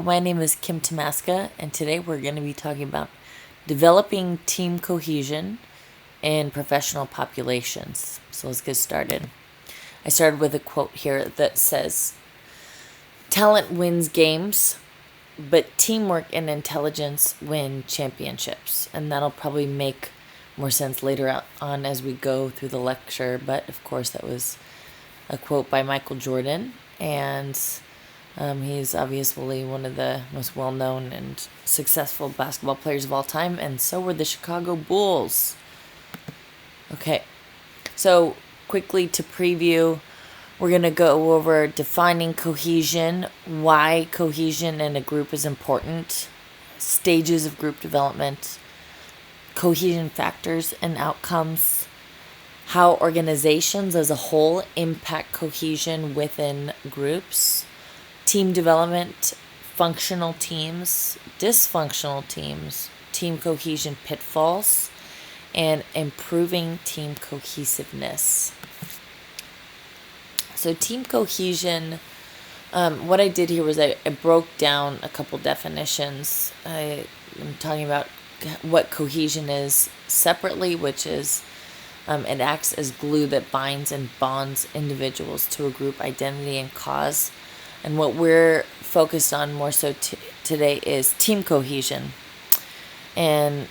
My name is Kim Tamaska, and today we're going to be talking about developing team cohesion in professional populations. So let's get started. I started with a quote here that says, "Talent wins games, but teamwork and intelligence win championships." And that'll probably make more sense later on as we go through the lecture. But of course, that was a quote by Michael Jordan, and he's obviously one of the most well-known and successful basketball players of all time, and so were the Chicago Bulls. Okay, so quickly to preview, we're going to go over defining cohesion, why cohesion in a group is important, stages of group development, cohesion factors and outcomes, how organizations as a whole impact cohesion within groups, team development, functional teams, dysfunctional teams, team cohesion pitfalls, and improving team cohesiveness. So team cohesion, what I did here was I broke down a couple definitions. I'm talking about what cohesion is separately, which is it acts as glue that binds and bonds individuals to a group identity and cause. And what we're focused on more so today is team cohesion. And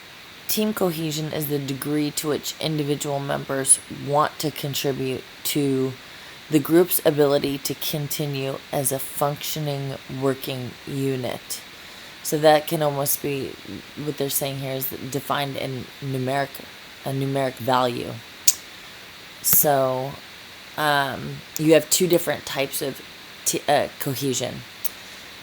team cohesion is the degree to which individual members want to contribute to the group's ability to continue as a functioning working unit. So that can almost be what they're saying here is defined in a numeric value. So you have two different types of cohesion.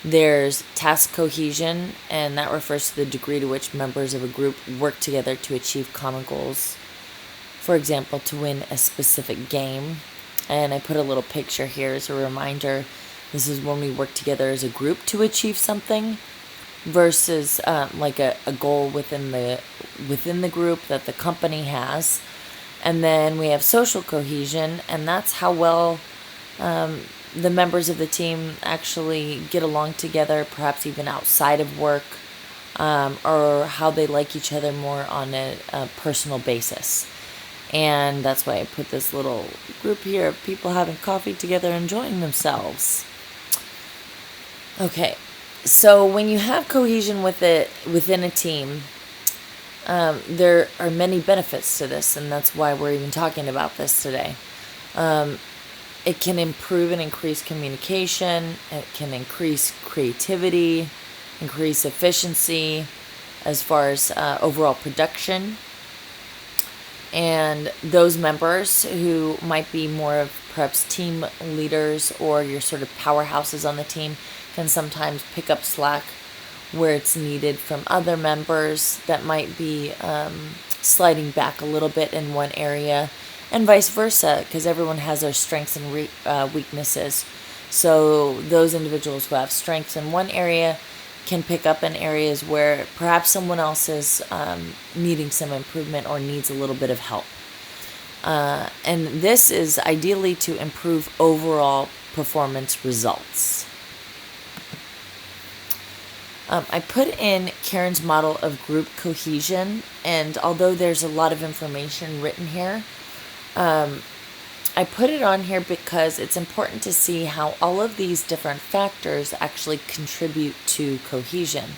There's task cohesion, and that refers to the degree to which members of a group work together to achieve common goals. For example, to win a specific game. And I put a little picture here as a reminder. This is when we work together as a group to achieve something versus like a goal within the group that the company has. And then we have social cohesion, and that's how well the members of the team actually get along together, perhaps even outside of work, or how they like each other more on a personal basis. And that's why I put this little group here of people having coffee together, enjoying themselves. Okay, so when you have cohesion within a team, there are many benefits to this, and that's why we're even talking about this today. It can improve and increase communication. It can increase creativity, increase efficiency as far as overall production. And those members who might be more of perhaps team leaders or your sort of powerhouses on the team can sometimes pick up slack where it's needed from other members that might be sliding back a little bit in one area, and vice versa, because everyone has their strengths and weaknesses. So those individuals who have strengths in one area can pick up in areas where perhaps someone else is needing some improvement or needs a little bit of help. And this is ideally to improve overall performance results. I put in Karen's model of group cohesion, and although there's a lot of information written here, I put it on here because it's important to see how all of these different factors actually contribute to cohesion.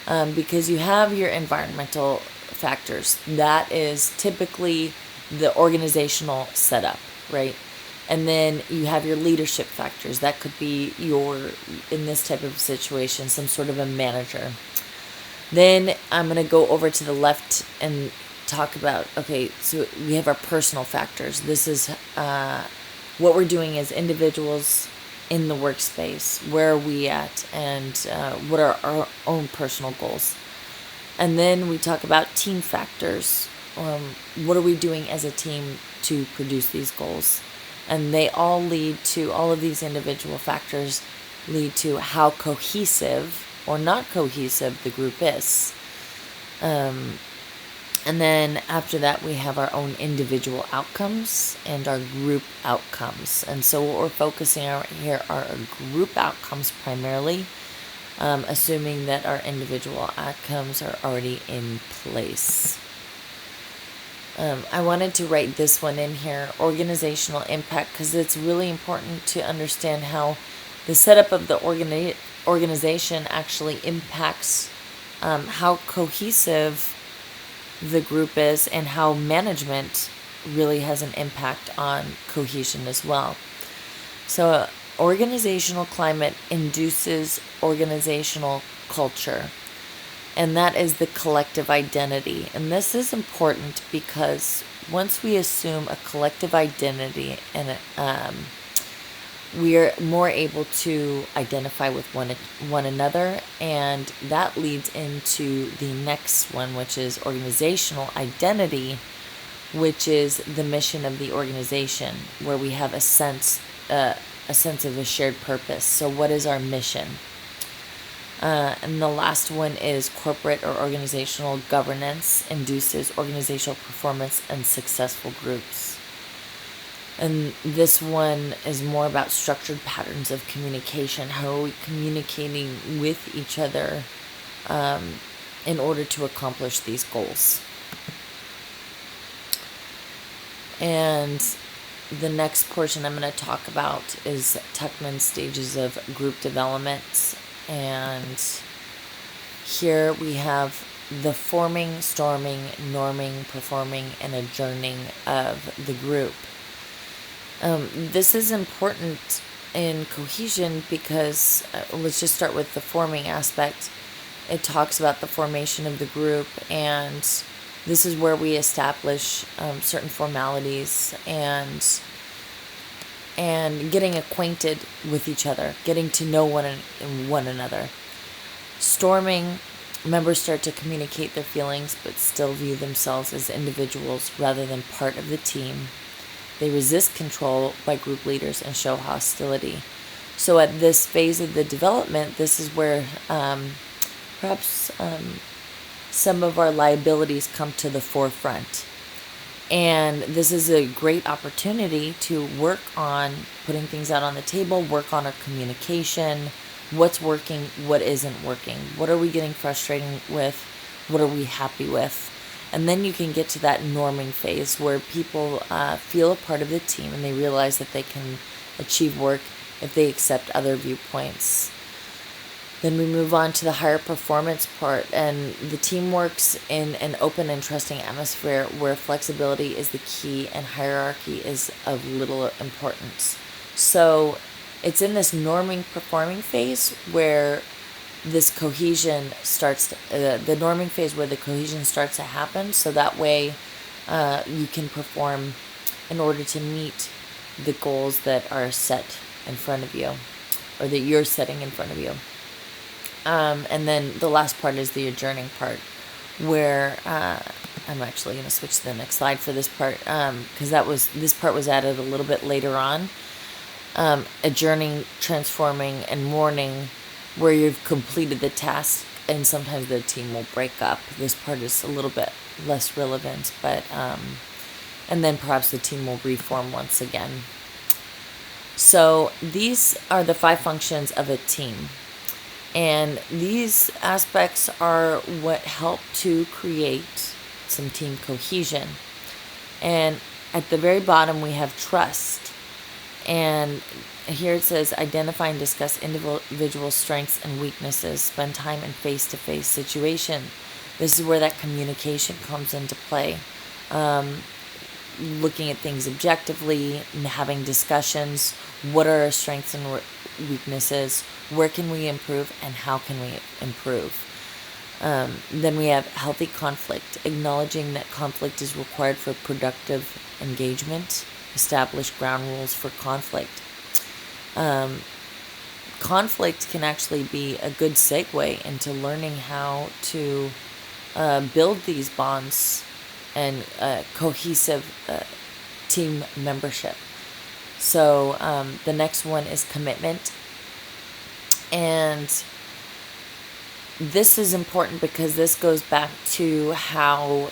Because you have your environmental factors. That is typically the organizational setup, right? And then you have your leadership factors. That could be in this type of situation, some sort of a manager. Then I'm going to go over to the left and talk about, okay, so we have our personal factors. This is what we're doing as individuals in the workspace. Where are we at, and what are our own personal goals? And then we talk about team factors. What are we doing as a team to produce these goals? And they all of these individual factors lead to how cohesive or not cohesive the group is. And then after that, we have our own individual outcomes and our group outcomes. And so what we're focusing on here are our group outcomes primarily. assuming that our individual outcomes are already in place. I wanted to write this one in here, organizational impact, because it's really important to understand how the setup of the organization actually impacts how cohesive the group is and how management really has an impact on cohesion as well. So, organizational climate induces organizational culture, and that is the collective identity. And this is important because once we assume a collective identity, and we are more able to identify with one another, and that leads into the next one, which is organizational identity, which is the mission of the organization, where we have a sense of a shared purpose. So, what is our mission? And the last one is corporate or organizational governance induces organizational performance and successful groups. And this one is more about structured patterns of communication. How are we communicating with each other in order to accomplish these goals? And the next portion I'm going to talk about is Tuckman's stages of group development. And here we have the forming, storming, norming, performing, and adjourning of the group. This is important in cohesion because let's just start with the forming aspect. It talks about the formation of the group, and this is where we establish certain formalities and getting acquainted with each other, getting to know one another. Storming, members start to communicate their feelings but still view themselves as individuals rather than part of the team. They resist control by group leaders and show hostility. So at this phase of the development, this is where perhaps some of our liabilities come to the forefront. And this is a great opportunity to work on putting things out on the table, work on our communication, what's working, what isn't working, what are we getting frustrated with, what are we happy with. And then you can get to that norming phase where people feel a part of the team and they realize that they can achieve work if they accept other viewpoints. Then we move on to the higher performance part, and the team works in an open and trusting atmosphere where flexibility is the key and hierarchy is of little importance. So it's in this norming performing phase where this cohesion starts, the norming phase where the cohesion starts to happen, so that way you can perform in order to meet the goals that are set in front of you, or that you're setting in front of you. And then the last part is the adjourning part, where I'm actually going to switch to the next slide for this part, because this part was added a little bit later on. Adjourning, transforming, and mourning, where you've completed the task, and sometimes the team will break up. This part is a little bit less relevant, but and then perhaps the team will reform once again. So these are the 5 functions of a team. And these aspects are what help to create some team cohesion. And at the very bottom, we have trust. And here it says, identify and discuss individual strengths and weaknesses. Spend time in face-to-face situation. This is where that communication comes into play. Looking at things objectively, and having discussions. What are our strengths and weaknesses? Where can we improve, and how can we improve? Then we have healthy conflict, acknowledging that conflict is required for productive engagement. Establish ground rules for conflict. Conflict can actually be a good segue into learning how to build these bonds and cohesive team membership. So the next one is commitment. And this is important because this goes back to how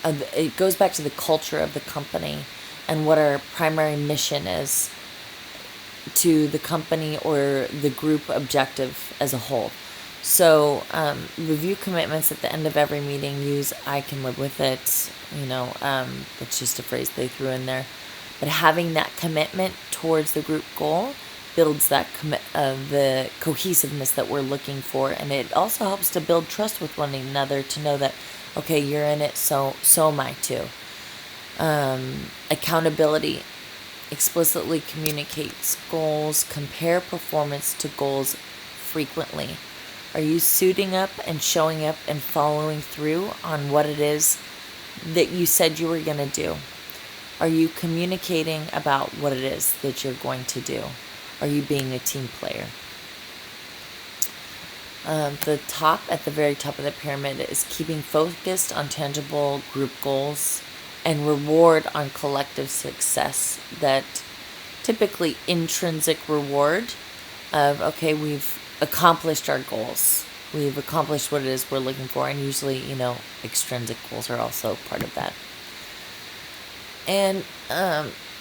it goes back to the culture of the company and what our primary mission is. to the company or the group objective as a whole. So review commitments at the end of every meeting. Use "I can live with it." It's just a phrase they threw in there. But having that commitment towards the group goal builds that the cohesiveness that we're looking for, and it also helps to build trust with one another to know that, okay, you're in it, so am I too. Accountability explicitly communicates goals. Compare performance to goals frequently. Are you suiting up and showing up and following through on what it is that you said you were going to do? Are you communicating about what it is that you're going to do? Are you being a team player? At the very top of the pyramid, is keeping focused on tangible group goals and reward on collective success. That typically intrinsic reward of, okay, we've accomplished our goals. We've accomplished what it is we're looking for. And usually, extrinsic goals are also part of that. And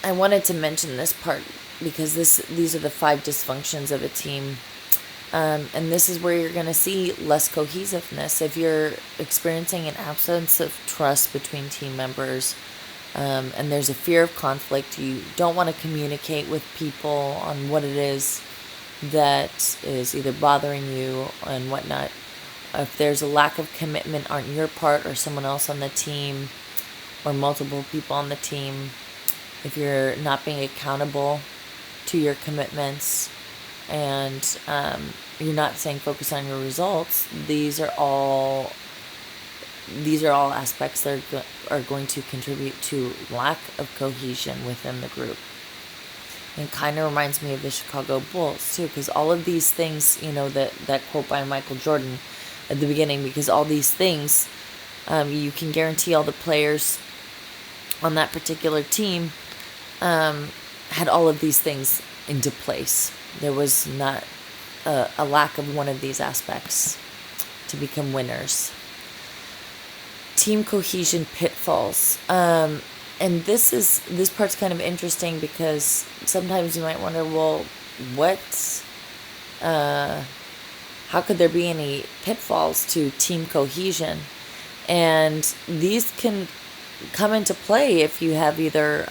I wanted to mention this part because these are the 5 dysfunctions of a team. And this is where you're going to see less cohesiveness. If you're experiencing an absence of trust between team members, and there's a fear of conflict, you don't want to communicate with people on what it is that is either bothering you and whatnot. If there's a lack of commitment on your part or someone else on the team or multiple people on the team, if you're not being accountable to your commitments, and you're not staying focused on your results, these are all aspects that are going to contribute to lack of cohesion within the group. It kind of reminds me of the Chicago Bulls too, because all of these things, that quote by Michael Jordan at the beginning, because all these things, you can guarantee all the players on that particular team had all of these things into place. There was not a lack of one of these aspects to become winners. Team cohesion pitfalls. And this part's kind of interesting because sometimes you might wonder, well, how could there be any pitfalls to team cohesion? And these can come into play if you have either,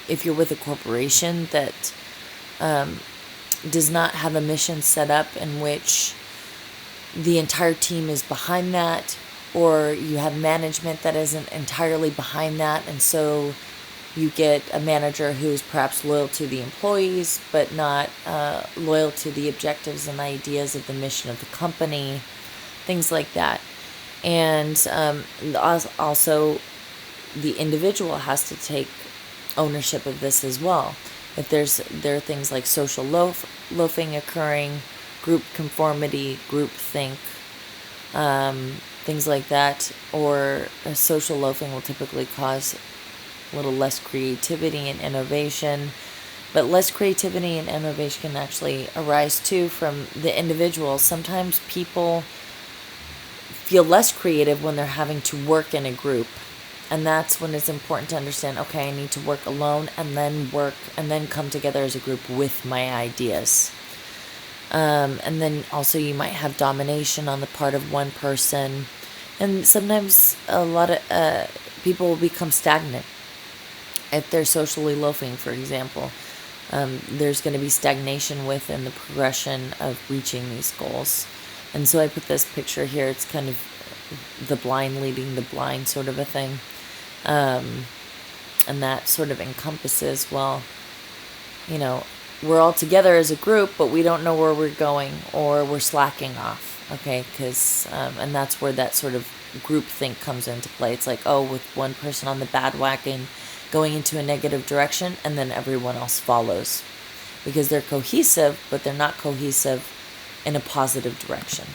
if you're with a corporation that does not have a mission set up in which the entire team is behind that, or you have management that isn't entirely behind that, and so you get a manager who's perhaps loyal to the employees but not loyal to the objectives and ideas of the mission of the company, things like that. And also the individual has to take ownership of this as well. If there are things like social loafing occurring, group conformity, group think, things like that, or social loafing will typically cause a little less creativity and innovation. But less creativity and innovation can actually arise too from the individual. Sometimes people feel less creative when they're having to work in a group. And that's when it's important to understand, okay, I need to work alone and then come together as a group with my ideas. And then also you might have domination on the part of one person. And sometimes a lot of people will become stagnant. If they're socially loafing, for example, there's going to be stagnation within the progression of reaching these goals. And so I put this picture here. It's kind of the blind leading the blind sort of a thing. And that sort of encompasses, well, we're all together as a group, but we don't know where we're going, or we're slacking off, okay? Because, and that's where that sort of group think comes into play. It's like, with one person on the bandwagon going into a negative direction, and then everyone else follows. Because they're cohesive, but they're not cohesive in a positive direction.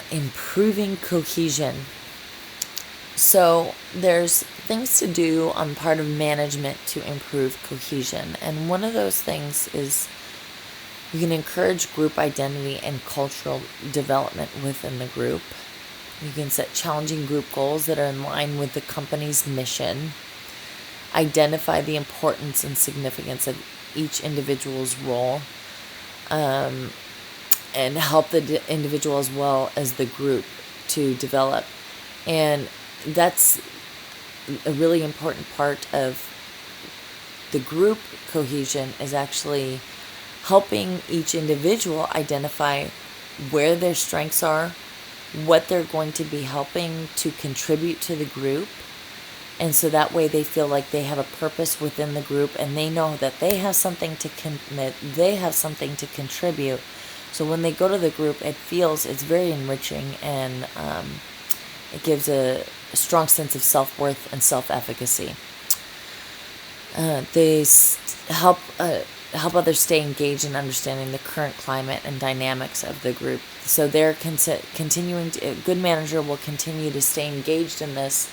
Improving cohesion. So there's things to do on part of management to improve cohesion. And one of those things is you can encourage group identity and cultural development within the group. You can set challenging group goals that are in line with the company's mission. identify the importance and significance of each individual's role, and help the individual as well as the group to develop. And that's a really important part of the group cohesion, is actually helping each individual identify where their strengths are, what they're going to be helping to contribute to the group. And so that way they feel like they have a purpose within the group, and they know that they have something to they have something to contribute. So when they go to the group, it's very enriching, and it gives a strong sense of self-worth and self-efficacy. They help others stay engaged in understanding the current climate and dynamics of the group. So they're continuing to, a good manager will continue to stay engaged in this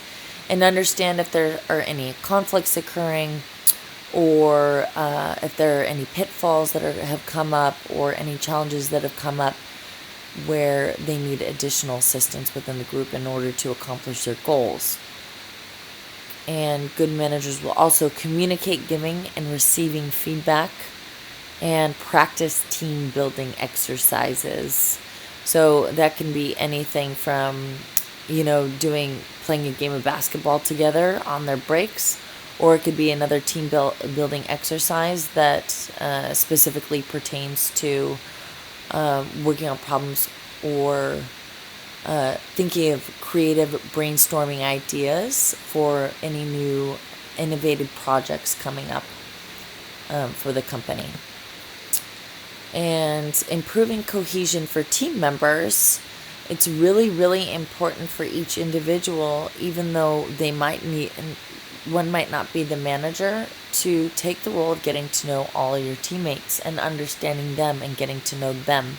and understand if there are any conflicts occurring, or if there are any pitfalls that have come up, or any challenges that have come up where they need additional assistance within the group in order to accomplish their goals. And good managers will also communicate giving and receiving feedback, and practice team building exercises. So that can be anything from, playing a game of basketball together on their breaks, or it could be another team building exercise that specifically pertains to working on problems, or thinking of creative brainstorming ideas for any new innovative projects coming up for the company. And improving cohesion for team members, it's really, really important for each individual, even though one might not be the manager, to take the role of getting to know all your teammates and understanding them and getting to know them.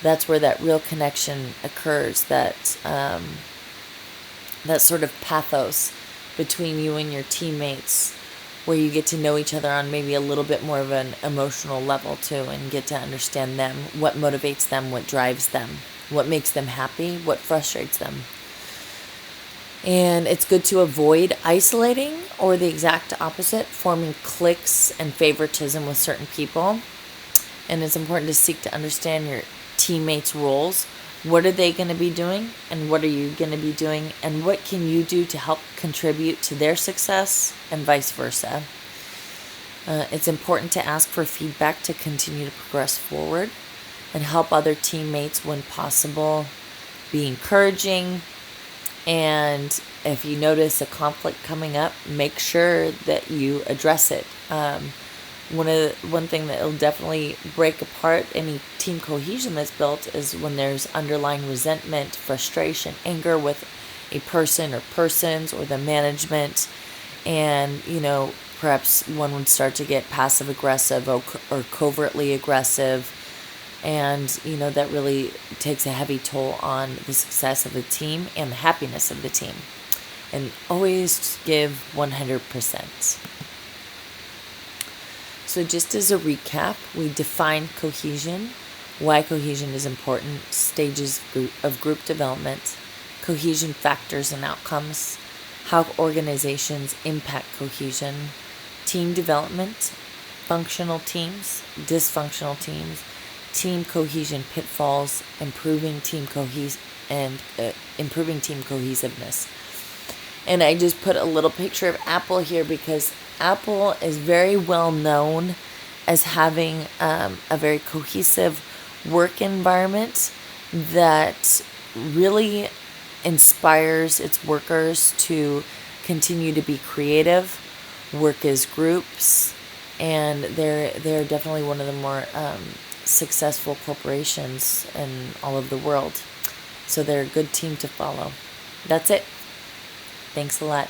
That's where that real connection occurs, that sort of pathos between you and your teammates, where you get to know each other on maybe a little bit more of an emotional level too, and get to understand them, what motivates them, what drives them, what makes them happy, what frustrates them. And it's good to avoid isolating, or the exact opposite, forming cliques and favoritism with certain people. And it's important to seek to understand your teammates' roles. What are they going to be doing, and what are you going to be doing, and what can you do to help contribute to their success, and vice versa. It's important to ask for feedback to continue to progress forward, and help other teammates when possible. Be encouraging, and if you notice a conflict coming up, make sure that you address it. One thing that will definitely break apart any team cohesion that's built is when there's underlying resentment, frustration, anger with a person or persons or the management, and perhaps one would start to get passive aggressive or covertly aggressive, and that really takes a heavy toll on the success of the team and the happiness of the team. And always give 100%. So just as a recap, we defined cohesion, why cohesion is important, stages of group development, cohesion factors and outcomes, how organizations impact cohesion, team development, functional teams, dysfunctional teams, team cohesion pitfalls, improving team cohesiveness. And I just put a little picture of Apple here because Apple is very well known as having a very cohesive work environment that really inspires its workers to continue to be creative, work as groups, and they're definitely one of the more successful corporations in all of the world. So they're a good team to follow. That's it. Thanks a lot.